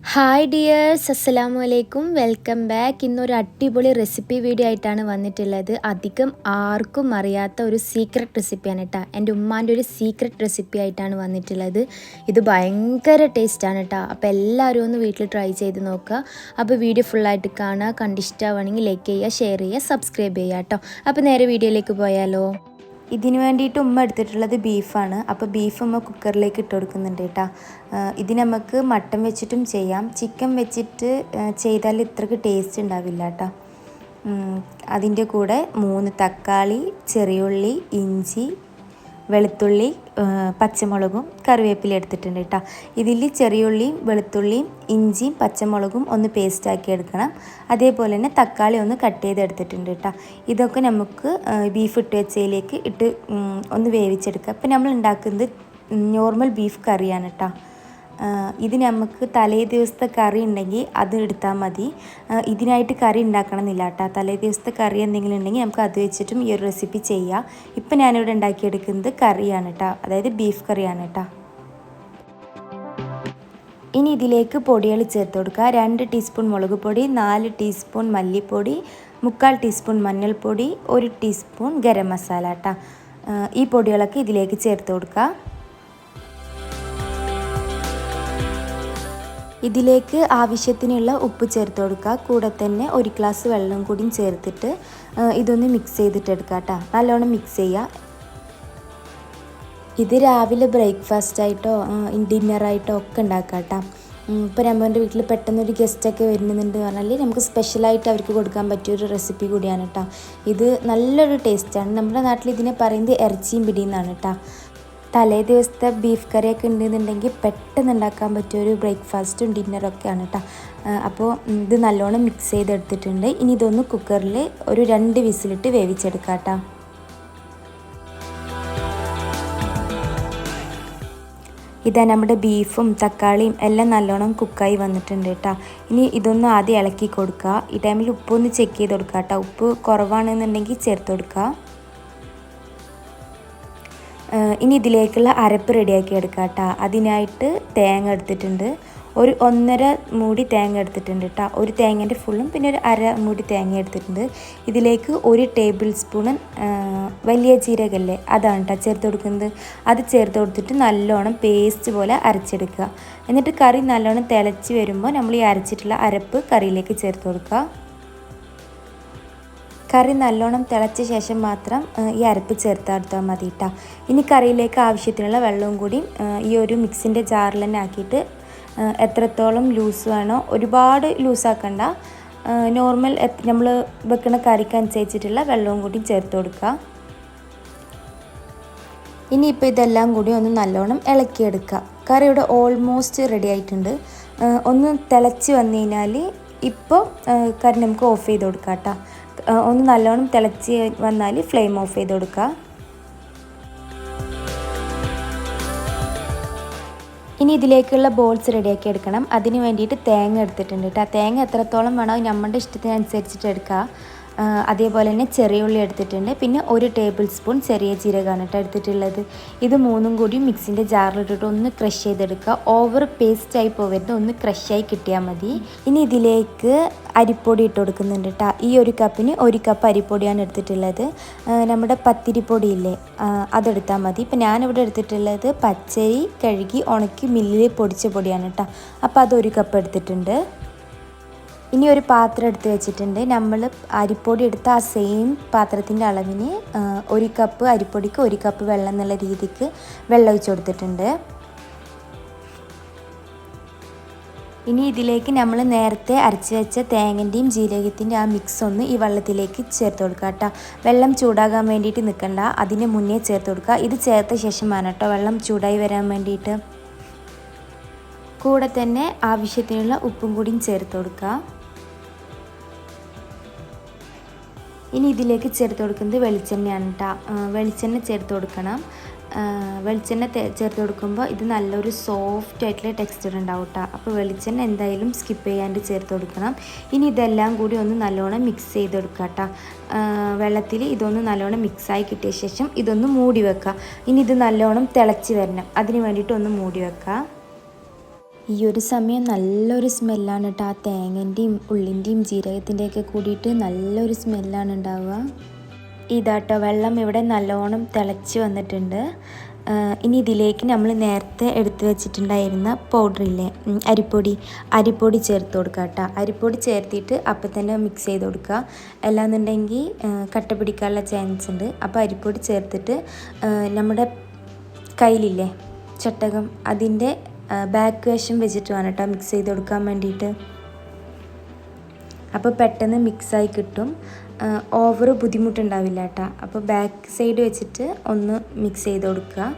Hi dears, അസ്സലാമു അലൈക്കും. Welcome back. ഇന്നൊരു അടിപൊളി റെസിപ്പി വീഡിയോ ആയിട്ടാണ് വന്നിട്ടുള്ളത്. അധികം ആർക്കും അറിയാത്ത ഒരു സീക്രട്ട് റെസിപ്പിയാണ് കേട്ടോ. എൻ്റെ ഉമ്മാൻ്റെ ഒരു സീക്രട്ട് റെസിപ്പി ആയിട്ടാണ് വന്നിട്ടുള്ളത്. ഇത് ഭയങ്കര ടേസ്റ്റാണ് കേട്ടോ. അപ്പോൾ എല്ലാവരും ഒന്ന് വീട്ടിൽ ട്രൈ ചെയ്ത് നോക്കുക. അപ്പോൾ വീഡിയോ ഫുള്ളായിട്ട് കാണുക. കണ്ടിഷ്ടമാണെങ്കിൽ ലൈക്ക് ചെയ്യുക, ഷെയർ ചെയ്യുക, സബ്സ്ക്രൈബ് ചെയ്യുക കേട്ടോ. അപ്പോൾ നേരെ വീഡിയോയിലേക്ക് പോയാലോ. ഇതിന് വേണ്ടിയിട്ട് ഉമ്മ എടുത്തിട്ടുള്ളത് ബീഫാണ്. അപ്പോൾ ബീഫ് ഉമ്മ കുക്കറിലേക്ക് ഇട്ട് കൊടുക്കുന്നുണ്ട് കേട്ടോ. ഇത് നമുക്ക് മട്ടൻ വെച്ചിട്ടും ചെയ്യാം. ചിക്കൻ വെച്ചിട്ട് ചെയ്താൽ ഇത്രയ്ക്ക് ടേസ്റ്റ് ഉണ്ടാവില്ല കേട്ടോ. അതിൻ്റെ കൂടെ 3 തക്കാളി, ചെറിയുള്ളി, ഇഞ്ചി, വെളുത്തുള്ളി, പച്ചമുളകും കറിവേപ്പില എടുത്തിട്ടുണ്ട് കേട്ടോ. ഇതിൽ ചെറിയുള്ളിയും വെളുത്തുള്ളിയും ഇഞ്ചിയും പച്ചമുളകും ഒന്ന് പേസ്റ്റാക്കി എടുക്കണം. അതേപോലെ തന്നെ തക്കാളി ഒന്ന് കട്ട് ചെയ്തെടുത്തിട്ടുണ്ട് കേട്ടോ. ഇതൊക്കെ നമുക്ക് ബീഫ് ഇട്ട് വെച്ചതിലേക്ക് ഇട്ട് ഒന്ന് വേവിച്ചെടുക്കുക. അപ്പോൾ നമ്മൾ ഉണ്ടാക്കുന്നത് നോർമൽ ബീഫ് കറിയാണ് കേട്ടോ. ഇത് നമുക്ക് തലേ ദിവസത്തെ കറി ഉണ്ടെങ്കിൽ അത് എടുത്താൽ മതി. ഇതിനായിട്ട് കറി ഉണ്ടാക്കണമെന്നില്ല കേട്ടോ. തലേ ദിവസത്തെ കറി എന്തെങ്കിലും ഉണ്ടെങ്കിൽ നമുക്ക് അത് വെച്ചിട്ടും ഈ ഒരു റെസിപ്പി ചെയ്യാം. ഇപ്പം ഞാനിവിടെ ഉണ്ടാക്കിയെടുക്കുന്നത് കറിയാണ് കേട്ടോ, അതായത് ബീഫ് കറിയാണ് കേട്ടോ. ഇനി ഇതിലേക്ക് പൊടികൾ ചേർത്ത് കൊടുക്കുക. 2 ടീസ്പൂൺ മുളക് പൊടി, 4 ടീസ്പൂൺ മല്ലിപ്പൊടി, 3/4 ടീസ്പൂൺ മഞ്ഞൾപ്പൊടി, 1 ടീസ്പൂൺ ഗരം മസാല കേട്ടോ. ഈ പൊടികളൊക്കെ ഇതിലേക്ക് ചേർത്ത് കൊടുക്കുക. ഇതിലേക്ക് ആവശ്യത്തിനുള്ള ഉപ്പ് ചേർത്ത് കൊടുക്കുക. കൂടെ തന്നെ 1 ഗ്ലാസ് വെള്ളം കൂടി ചേർത്തിട്ട് ഇതൊന്ന് മിക്സ് ചെയ്തിട്ടെടുക്കുക കേട്ടോ. നല്ലോണം മിക്സ് ചെയ്യുക. ഇത് രാവിലെ ബ്രേക്ക്ഫാസ്റ്റായിട്ടോ ഡിന്നറായിട്ടോ ഒക്കെ ഉണ്ടാക്കാം കേട്ടോ. ഇപ്പോൾ നമ്മുടെ വീട്ടിൽ പെട്ടെന്നൊരു ഗസ്റ്റൊക്കെ വരുന്നുണ്ട് പറഞ്ഞാൽ നമുക്ക് സ്പെഷ്യലായിട്ട് അവർക്ക് കൊടുക്കാൻ പറ്റിയൊരു റെസിപ്പി കൂടിയാണ് കേട്ടോ. ഇത് നല്ലൊരു ടേസ്റ്റാണ്. നമ്മുടെ നാട്ടിൽ ഇതിനെ പറയുന്നത് ഇറച്ചിയും പിടിയെന്നാണ് കേട്ടോ. തലേ ദിവസത്തെ ബീഫ് കറിയൊക്കെ ഉണ്ടെന്നുണ്ടെങ്കിൽ പെട്ടെന്ന് ഉണ്ടാക്കാൻ പറ്റിയൊരു ബ്രേക്ക്ഫാസ്റ്റും ഡിന്നറൊക്കെയാണ് കേട്ടോ. അപ്പോൾ ഇത് നല്ലോണം മിക്സ് ചെയ്തെടുത്തിട്ടുണ്ട്. ഇനി ഇതൊന്ന് കുക്കറിൽ ഒരു 2 വിസിലിട്ട് വേവിച്ചെടുക്കാം കേട്ടോ. ഇതാ നമ്മുടെ ബീഫും തക്കാളിയും എല്ലാം നല്ലോണം കുക്കായി വന്നിട്ടുണ്ട് കേട്ടോ. ഇനി ഇതൊന്ന് ആദ്യം ഇളക്കി കൊടുക്കുക. ഈ ടൈമിൽ ഉപ്പൊന്ന് ചെക്ക് ചെയ്ത് കൊടുക്കുക കേട്ടോ. ഉപ്പ് കുറവാണെന്നുണ്ടെങ്കിൽ ചേർത്ത് കൊടുക്കുക. ഇനി ഇതിലേക്കുള്ള അരപ്പ് റെഡിയാക്കി എടുക്കാം കേട്ടോ. അതിനായിട്ട് തേങ്ങ എടുത്തിട്ടുണ്ട്. ഒരു 1.5 മൂടി തേങ്ങ എടുത്തിട്ടുണ്ട് കേട്ടോ. ഒരു തേങ്ങേൻ്റെ ഫുള്ളും പിന്നെ ഒരു 1/2 മൂടി തേങ്ങ എടുത്തിട്ടുണ്ട്. ഇതിലേക്ക് 1 ടേബിൾ സ്പൂൺ വലിയ ജീരകല്ലേ, അതാണ് കേട്ടോ ചേർത്ത് കൊടുക്കുന്നത്. അത് ചേർത്ത് കൊടുത്തിട്ട് നല്ലോണം പേസ്റ്റ് പോലെ അരച്ചെടുക്കുക. എന്നിട്ട് കറി നല്ലോണം തിളച്ച് വരുമ്പോൾ നമ്മൾ ഈ അരച്ചിട്ടുള്ള അരപ്പ് കറിയിലേക്ക് ചേർത്ത് കൊടുക്കുക. കറി നല്ലോണം തിളച്ച ശേഷം മാത്രം ഈ അരപ്പ് ചേർത്തെടുത്താൽ മതി കേട്ടോ. ഇനി കറിയിലേക്ക് ആവശ്യത്തിനുള്ള വെള്ളവും കൂടി ഈ ഒരു മിക്സിൻ്റെ ജാറിൽ തന്നെ ആക്കിയിട്ട് എത്രത്തോളം ലൂസ് വേണോ, ഒരുപാട് ലൂസാക്കണ്ട, നോർമൽ നമ്മൾ വെക്കുന്ന കറിക്ക് അനുസരിച്ചിട്ടുള്ള വെള്ളവും കൂടി ചേർത്ത് കൊടുക്കുക. ഇനിയിപ്പോൾ ഇതെല്ലാം കൂടി ഒന്ന് നല്ലോണം ഇളക്കിയെടുക്കുക. കറി ഇവിടെ ഓൾമോസ്റ്റ് റെഡി ആയിട്ടുണ്ട്. ഒന്ന് തിളച്ച് വന്നു കഴിഞ്ഞാൽ ഇപ്പോൾ കറി നമുക്ക് ഓഫ് ചെയ്ത് കൊടുക്കാം കേട്ടോ. ഒന്ന് നല്ലോണം തിളച്ച് വന്നാൽ ഫ്ലെയിം ഓഫ് ചെയ്ത് കൊടുക്കുക. ഇനി ഇതിലേക്കുള്ള ബോൾസ് റെഡിയാക്കി എടുക്കണം. അതിന് വേണ്ടിയിട്ട് തേങ്ങ എടുത്തിട്ടുണ്ട് കേട്ടോ. തേങ്ങ എത്രത്തോളം വേണോ നമ്മുടെ ഇഷ്ടത്തിനനുസരിച്ചിട്ട് എടുക്കുക. അതേപോലെ തന്നെ ചെറിയ ഉള്ളി എടുത്തിട്ടുണ്ട്. പിന്നെ 1 ടേബിൾ സ്പൂൺ ചെറിയ ജീരകമാണ് കേട്ടോ എടുത്തിട്ടുള്ളത്. ഇത് 3ഉം കൂടി മിക്സിൻ്റെ ജാറിലിട്ടിട്ട് ഒന്ന് ക്രഷ് ചെയ്തെടുക്കുക. ഓവർ പേസ്റ്റായി പോകരുത്, ഒന്ന് ക്രഷായി കിട്ടിയാൽ മതി. ഇനി ഇതിലേക്ക് അരിപ്പൊടി ഇട്ട് കൊടുക്കുന്നുണ്ട് കേട്ടോ. ഈ 1 കപ്പിന് 1 കപ്പ് അരിപ്പൊടിയാണ് എടുത്തിട്ടുള്ളത്. നമ്മുടെ പത്തിരിപ്പൊടിയില്ലേ, അതെടുത്താൽ മതി. ഇപ്പം ഞാനിവിടെ എടുത്തിട്ടുള്ളത് പച്ചരി കഴുകി ഉണക്കി മില്ലിൽ പൊടിച്ച പൊടിയാണ് കേട്ടോ. അപ്പോൾ അത് 1 കപ്പ് എടുത്തിട്ടുണ്ട്. ഇനി ഒരു പാത്രം എടുത്ത് വെച്ചിട്ടുണ്ട്. നമ്മൾ അരിപ്പൊടി എടുത്ത ആ സെയിം പാത്രത്തിൻ്റെ അളവിന് 1 കപ്പ് അരിപ്പൊടിക്ക് 1 കപ്പ് വെള്ളം എന്നുള്ള രീതിക്ക് വെള്ളം ഒഴിച്ച് കൊടുത്തിട്ടുണ്ട്. ഇനി ഇതിലേക്ക് നമ്മൾ നേരത്തെ അരച്ച് വെച്ച തേങ്ങൻ്റെയും ജീരകത്തിൻ്റെ ആ മിക്സ് ഒന്ന് ഈ വെള്ളത്തിലേക്ക് ചേർത്ത് കൊടുക്കുക കേട്ടോ. വെള്ളം ചൂടാകാൻ വേണ്ടിയിട്ട് നിൽക്കണ്ട, അതിന് മുന്നേ ചേർത്ത് കൊടുക്കുക. ഇത് ചേർത്ത ശേഷമാണ് കേട്ടോ വെള്ളം ചൂടായി വരാൻ വേണ്ടിയിട്ട്. കൂടെ തന്നെ ആവശ്യത്തിനുള്ള ഉപ്പും കൂടിയും ചേർത്ത് കൊടുക്കുക. ഇനി ഇതിലേക്ക് ചേർത്ത് കൊടുക്കുന്നത് വെളിച്ചെണ്ണയാണ് കേട്ടോ. വെളിച്ചെണ്ണ ചേർത്ത് കൊടുക്കണം. വെളിച്ചെണ്ണ ചേർത്ത് കൊടുക്കുമ്പോൾ ഇത് നല്ലൊരു സോഫ്റ്റ് ആയിട്ടുള്ള ടെക്സ്ചർ ഉണ്ടാവും കേട്ടോ. അപ്പോൾ വെളിച്ചെണ്ണ എന്തായാലും സ്കിപ്പ് ചെയ്യാണ്ട് ചേർത്ത് കൊടുക്കണം. ഇനി ഇതെല്ലാം കൂടി ഒന്ന് നല്ലോണം മിക്സ് ചെയ്തെടുക്കുക കേട്ടോ. വെള്ളത്തിൽ ഇതൊന്ന് നല്ലോണം മിക്സായി കിട്ടിയ ശേഷം ഇതൊന്ന് മൂടി വെക്കുക. ഇനി ഇത് നല്ലോണം തിളച്ച് വരണം, അതിന് വേണ്ടിയിട്ട് ഒന്ന് മൂടി വെക്കുക. ഈ ഒരു സമയം നല്ലൊരു സ്മെല്ലാണ് കേട്ടോ. ആ തേങ്ങൻ്റെയും ഉള്ളിൻ്റെയും ജീരകത്തിൻ്റെയൊക്കെ കൂടിയിട്ട് നല്ലൊരു സ്മെല്ലാണ് ഉണ്ടാവുക. ഇതാട്ടോ വെള്ളം ഇവിടെ നല്ലോണം തിളച്ച് വന്നിട്ടുണ്ട്. ഇനി ഇതിലേക്ക് നമ്മൾ നേരത്തെ എടുത്തു വെച്ചിട്ടുണ്ടായിരുന്ന പൗഡറില്ലേ, അരിപ്പൊടി ചേർത്ത് കൊടുക്കുക കേട്ടോ. അരിപ്പൊടി ചേർത്തിട്ട് അപ്പം തന്നെ മിക്സ് ചെയ്ത് കൊടുക്കുക. അല്ലാന്നുണ്ടെങ്കിൽ കട്ട പിടിക്കാനുള്ള ചാൻസ് ഉണ്ട്. അപ്പോൾ അരിപ്പൊടി ചേർത്തിട്ട് നമ്മുടെ കയ്യിലില്ലേ ചട്ടകം, അതിൻ്റെ ബാക്ക് വശം വെച്ചിട്ട് വേണം കേട്ടോ മിക്സ് ചെയ്ത് കൊടുക്കാൻ വേണ്ടിയിട്ട്. അപ്പോൾ പെട്ടെന്ന് മിക്സായി കിട്ടും, ഓവർ ബുദ്ധിമുട്ടുണ്ടാവില്ല കേട്ടോ. അപ്പോൾ ബാക്ക് സൈഡ് വെച്ചിട്ട് ഒന്ന് മിക്സ് ചെയ്ത് കൊടുക്കുക.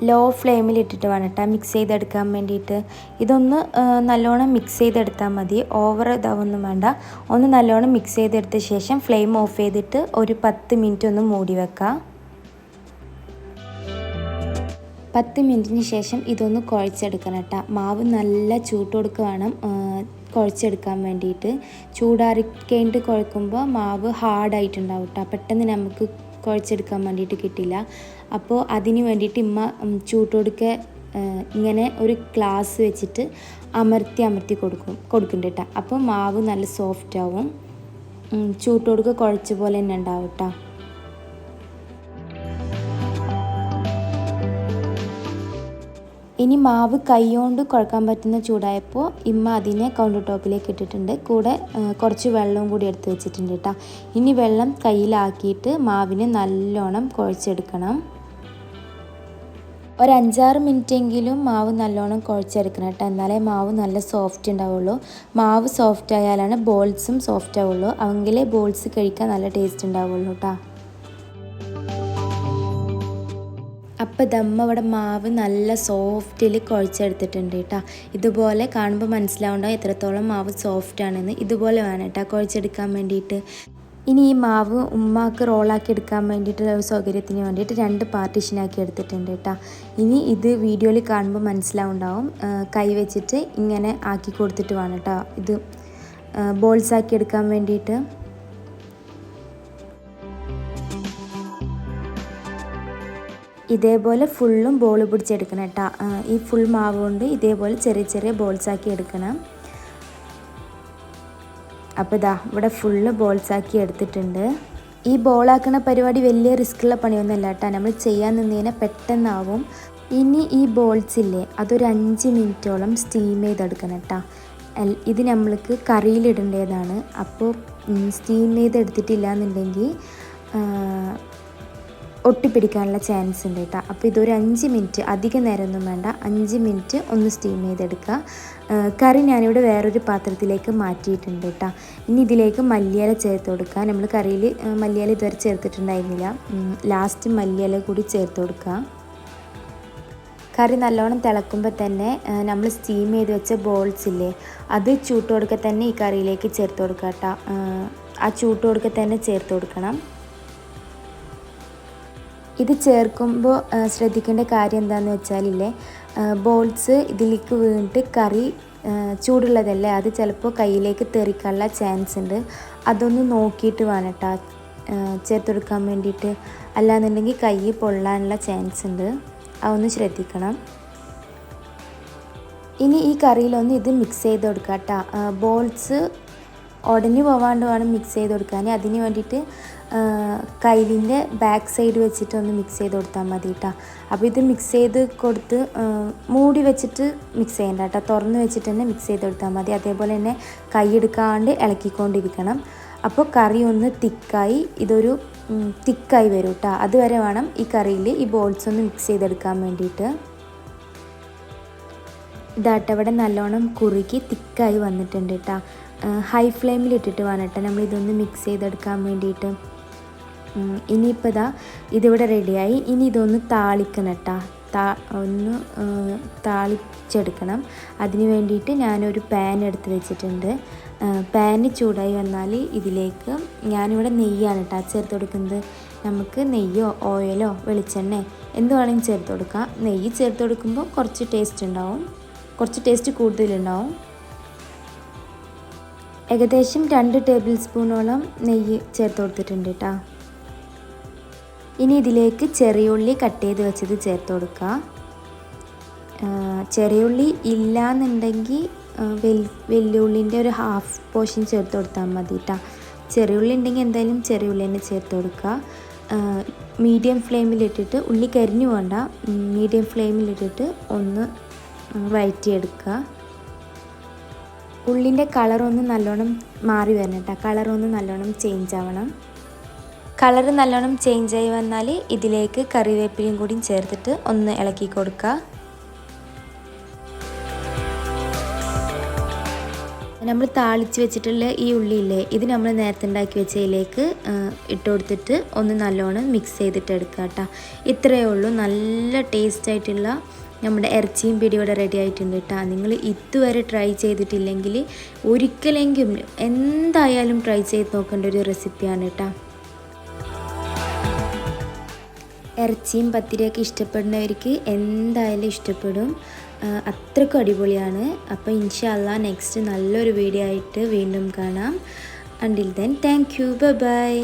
ലോ ഫ്ലെയിമിൽ ഇട്ടിട്ട് വേണം കേട്ടോ മിക്സ് ചെയ്തെടുക്കാൻ വേണ്ടിയിട്ട്. ഇതൊന്ന് നല്ലോണം മിക്സ് ചെയ്തെടുത്താൽ മതി, ഓവർ ഇതാവൊന്നും വേണ്ട. ഒന്ന് നല്ലോണം മിക്സ് ചെയ്തെടുത്ത ശേഷം ഫ്ലെയിം ഓഫ് ചെയ്തിട്ട് ഒരു 10 മിനിറ്റ് ഒന്ന് മൂടി വെക്കുക. 10 മിനിറ്റിന് ശേഷം ഇതൊന്ന് കുഴച്ചെടുക്കണം കേട്ടോ. മാവ് നല്ല ചൂട്ടോടുക്ക് വേണം കുഴച്ചെടുക്കാൻ വേണ്ടിയിട്ട്. ചൂടാറിക്കേണ്ടി കുഴക്കുമ്പോൾ മാവ് ഹാർഡായിട്ടുണ്ടാവും കേട്ടോ, പെട്ടെന്ന് നമുക്ക് കുഴച്ചെടുക്കാൻ വേണ്ടിയിട്ട് കിട്ടില്ല. അപ്പോൾ അതിന് വേണ്ടിയിട്ട് ഇമ്മ ചൂട്ടോടുക്കെ ഇങ്ങനെ ഒരു ഗ്ലാസ് വെച്ചിട്ട് അമർത്തി കൊടുക്കുന്നുണ്ട് കേട്ടോ. അപ്പോൾ മാവ് നല്ല സോഫ്റ്റ് ആവും, ചൂട്ടോടുക്ക് കുഴച്ച പോലെ തന്നെ ഉണ്ടാവും കേട്ടോ. ഇനി മാവ് കൈകൊണ്ട് കുഴക്കാൻ പറ്റുന്ന ചൂടായപ്പോൾ ഇമ്മ അതിനെ കൗണ്ടർ ടോപ്പിലേക്ക് ഇട്ടിട്ടുണ്ട്. കൂടെ കുറച്ച് വെള്ളവും കൂടി എടുത്ത് വെച്ചിട്ടുണ്ട് കേട്ടോ. ഇനി വെള്ളം കയ്യിലാക്കിയിട്ട് മാവിനെ നല്ലോണം കുഴച്ചെടുക്കണം. ഒരു 5-6 മിനിറ്റെങ്കിലും മാവ് നല്ലോണം കുഴച്ചെടുക്കണം കേട്ടോ, എന്നാലേ മാവ് നല്ല സോഫ്റ്റ് ഉണ്ടാവുള്ളൂ. മാവ് സോഫ്റ്റ് ആയാലാണ് ബോൾസും സോഫ്റ്റ് ആവുള്ളൂ, എങ്കിലേ ബോൾസ് കഴിക്കാൻ നല്ല ടേസ്റ്റ് ഉണ്ടാവുള്ളൂ കേട്ടോ. അപ്പോൾ ദമ്മ ഇവിടെ മാവ് നല്ല സോഫ്റ്റിൽ കുഴച്ചെടുത്തിട്ടുണ്ട് കേട്ടോ. ഇതുപോലെ കാണുമ്പോൾ മനസ്സിലാവുണ്ടാവും എത്രത്തോളം മാവ് സോഫ്റ്റ് ആണെന്ന്. ഇതുപോലെ വേണം കേട്ടോ കുഴച്ചെടുക്കാൻ വേണ്ടിയിട്ട്. ഇനി ഈ മാവ് ഉമ്മാക്ക് റോളാക്കി എടുക്കാൻ വേണ്ടിയിട്ടുള്ള ഒരു സൗകര്യത്തിന് വേണ്ടിയിട്ട് 2 പാർട്ടീഷനാക്കി എടുത്തിട്ടുണ്ട് കേട്ടോ. ഇനി ഇത് വീഡിയോയിൽ കാണുമ്പോൾ മനസ്സിലാവുണ്ടാവും, കൈ വെച്ചിട്ട് ഇങ്ങനെ ആക്കി കൊടുത്തിട്ട് വേണം കേട്ടോ ഇത് ബോൾസാക്കി എടുക്കാൻ വേണ്ടിയിട്ട്. ഇതേപോലെ ഫുള്ളും ബോൾ പിടിച്ചെടുക്കണം കേട്ടോ. ഈ ഫുൾ മാവ് കൊണ്ട് ഇതേപോലെ ചെറിയ ചെറിയ ബോൾസാക്കി എടുക്കണം. അപ്പോൾ ഇതാ ഇവിടെ ഫുള്ള് ബോൾസാക്കി എടുത്തിട്ടുണ്ട്. ഈ ബോളാക്കണ പരിപാടി വലിയ റിസ്ക്കുള്ള പണിയൊന്നുമല്ല കേട്ടോ, നമ്മൾ ചെയ്യാൻ നിന്നതിനെ പെട്ടെന്നാവും. ഇനി ഈ ബോൾസില്ലേ അതൊരു 5 മിനിറ്റോളം സ്റ്റീം ചെയ്തെടുക്കണം കേട്ടോ. ഇത് നമ്മൾക്ക് കറിയിലിടേണ്ടതാണ്. അപ്പോൾ സ്റ്റീം ചെയ്തെടുത്തിട്ടില്ല എന്നുണ്ടെങ്കിൽ ഒട്ടിപ്പിടിക്കാനുള്ള ചാൻസ് ഉണ്ട് കേട്ടോ. അപ്പോൾ ഇതൊരു 5 മിനിറ്റ്, അധിക നേരമൊന്നും വേണ്ട, 5 മിനിറ്റ് ഒന്ന് സ്റ്റീം ചെയ്തെടുക്കുക. കറി ഞാനിവിടെ വേറൊരു പാത്രത്തിലേക്ക് മാറ്റിയിട്ടുണ്ട് കേട്ടോ. ഇനി ഇതിലേക്ക് മല്ലിയില ചേർത്ത് കൊടുക്കുക. നമ്മൾ കറിയിൽ മല്ലിയില ഇതുവരെ ചേർത്തിട്ടുണ്ടായിരുന്നില്ല, ലാസ്റ്റ് മല്ലിയില കൂടി ചേർത്ത് കൊടുക്കുക. കറി നല്ലോണം തിളക്കുമ്പോൾ തന്നെ നമ്മൾ സ്റ്റീം ചെയ്ത് വെച്ച ബോൾസ് ഇല്ലേ അത് ചൂട്ടോടുക്കെ തന്നെ ഈ കറിയിലേക്ക് ചേർത്ത് കൊടുക്കുക കേട്ടോ. ആ ചൂട്ടോടുക്കെ തന്നെ ചേർത്ത് കൊടുക്കണം. ഇത് ചേർക്കുമ്പോൾ ശ്രദ്ധിക്കേണ്ട കാര്യം എന്താണെന്ന് വെച്ചാലില്ലേ, ബോൾസ് ഇതിലേക്ക് വീണിട്ട് കറി ചൂടുള്ളതല്ലേ, അത് ചിലപ്പോൾ കയ്യിലേക്ക് തെറിക്കാനുള്ള ചാൻസ് ഉണ്ട്. അതൊന്ന് നോക്കിയിട്ട് വേണം കേട്ടോ ചേർത്തെടുക്കാൻ വേണ്ടിയിട്ട്, അല്ലാന്നുണ്ടെങ്കിൽ കൈ പൊള്ളാനുള്ള ചാൻസ് ഉണ്ട്, അതൊന്ന് ശ്രദ്ധിക്കണം. ഇനി ഈ കറിയിലൊന്ന് ഇത് മിക്സ് ചെയ്ത് കൊടുക്കുക കേട്ടോ. ബോൾസ് ഉടഞ്ഞു പോവാണ്ട് വേണം മിക്സ് ചെയ്ത് കൊടുക്കാൻ. അതിന് വേണ്ടിയിട്ട് കയ്യിലിൻ്റെ ബാക്ക് സൈഡ് വെച്ചിട്ട് ഒന്ന് മിക്സ് ചെയ്ത് കൊടുത്താൽ മതി കേട്ടോ. അപ്പോൾ ഇത് മിക്സ് ചെയ്ത് കൊടുത്ത് മൂടി വെച്ചിട്ട് മിക്സ് ചെയ്യണ്ട കേട്ടോ, തുറന്ന് വെച്ചിട്ട് തന്നെ മിക്സ് ചെയ്ത് കൊടുത്താൽ മതി. അതേപോലെ തന്നെ കൈ എടുക്കാണ്ട് ഇളക്കിക്കൊണ്ടിരിക്കണം. അപ്പോൾ കറി ഒന്ന് തിക്കായി ഇതൊരു തിക്കായി വരും കേട്ടോ. അതുവരെ വേണം ഈ കറിയിൽ ഈ ബോൾസ് ഒന്ന് മിക്സ് ചെയ്തെടുക്കാൻ വേണ്ടിയിട്ട്. ഇതാട്ടവിടെ നല്ലോണം കുറുകി തിക്കായി വന്നിട്ടുണ്ട് കേട്ടോ. ഹൈ ഫ്ലെയിമിൽ ഇട്ടിട്ട് വേണം കേട്ടോ നമ്മളിതൊന്ന് മിക്സ് ചെയ്തെടുക്കാൻ വേണ്ടിയിട്ട്. ഇനിയിപ്പോൾ ഇതിവിടെ റെഡിയായി. ഇനി ഇതൊന്ന് താളിക്കണം കേട്ടോ, ഒന്ന് താളിച്ചെടുക്കണം. അതിന് വേണ്ടിയിട്ട് ഞാനൊരു പാൻ എടുത്ത് വെച്ചിട്ടുണ്ട്. പാന് ചൂടായി വന്നാൽ ഇതിലേക്ക് ഞാനിവിടെ നെയ്യാണ് കേട്ടോ ചേർത്ത് കൊടുക്കുന്നത്. നമുക്ക് നെയ്യോ ഓയിലോ വെളിച്ചെണ്ണ എന്ത് വേണമെങ്കിലും ചേർത്ത് കൊടുക്കാം. നെയ്യ് ചേർത്ത് കൊടുക്കുമ്പോൾ കുറച്ച് ടേസ്റ്റ് ഉണ്ടാവും, കുറച്ച് ടേസ്റ്റ് കൂടുതലുണ്ടാവും. ഏകദേശം 2 ടേബിൾ സ്പൂണോളം നെയ്യ് ചേർത്ത് കൊടുത്തിട്ടുണ്ട് കേട്ടോ. ഇനി ഇതിലേക്ക് ചെറിയ ഉള്ളി കട്ട് ചെയ്ത് വെച്ചത് ചേർത്ത് കൊടുക്കുക. ചെറിയ ഉള്ളി ഇല്ലയെന്നുണ്ടെങ്കിൽ വെല്ലുള്ളിൻ്റെ ഒരു ഹാഫ് പോർഷൻ ചേർത്ത് കൊടുത്താൽ മതി കേട്ടോ. ചെറിയ ഉള്ളി ഉണ്ടെങ്കിൽ എന്തായാലും ചെറിയ ഉള്ളി തന്നെ ചേർത്ത് കൊടുക്കുക. മീഡിയം ഫ്ലെയിമിലിട്ടിട്ട്, ഉള്ളി കരിഞ്ഞു വേണ്ട, മീഡിയം ഫ്ലെയിമിലിട്ടിട്ട് ഒന്ന് വഴറ്റിയെടുക്കുക. ഉള്ളിൻ്റെ കളറൊന്ന് നല്ലോണം മാറി വരണം കേട്ടോ. കളറൊന്ന് നല്ലോണം ചേഞ്ച് ആവണം. കളറ് നല്ലോണം ചേഞ്ചായി വന്നാൽ ഇതിലേക്ക് കറിവേപ്പിലയും കൂടി ചേർത്തിട്ട് ഒന്ന് ഇളക്കി കൊടുക്കുക. നമ്മൾ താളിച്ച് വെച്ചിട്ടുള്ള ഈ ഉള്ളിയില്ലേ, ഇത് നമ്മൾ നേരത്തെ ഉണ്ടാക്കി വെച്ചതിലേക്ക് ഇട്ട് കൊടുത്തിട്ട് ഒന്ന് നല്ലോണം മിക്സ് ചെയ്തിട്ട് എടുക്കുക കേട്ടോ. ഇത്രയേ ഉള്ളൂ. നല്ല ടേസ്റ്റായിട്ടുള്ള നമ്മുടെ ഇറച്ചിയും പിടിയോടെ റെഡി ആയിട്ടുണ്ട് കേട്ടോ. നിങ്ങൾ ഇതുവരെ ട്രൈ ചെയ്തിട്ടില്ലെങ്കിൽ ഒരിക്കലെങ്കിലും എന്തായാലും ട്രൈ ചെയ്ത് നോക്കേണ്ട ഒരു റെസിപ്പിയാണ് കേട്ടോ. ഇറച്ചിയും പത്തിരിയൊക്കെ ഇഷ്ടപ്പെടുന്നവർക്ക് എന്തായാലും ഇഷ്ടപ്പെടും. അത്രയ്ക്കും അടിപൊളിയാണ്. അപ്പോൾ ഇൻഷാ അല്ലാഹ് നെക്സ്റ്റ് നല്ലൊരു വീഡിയോ ആയിട്ട് വീണ്ടും കാണാം. Until then thank you, bye bye.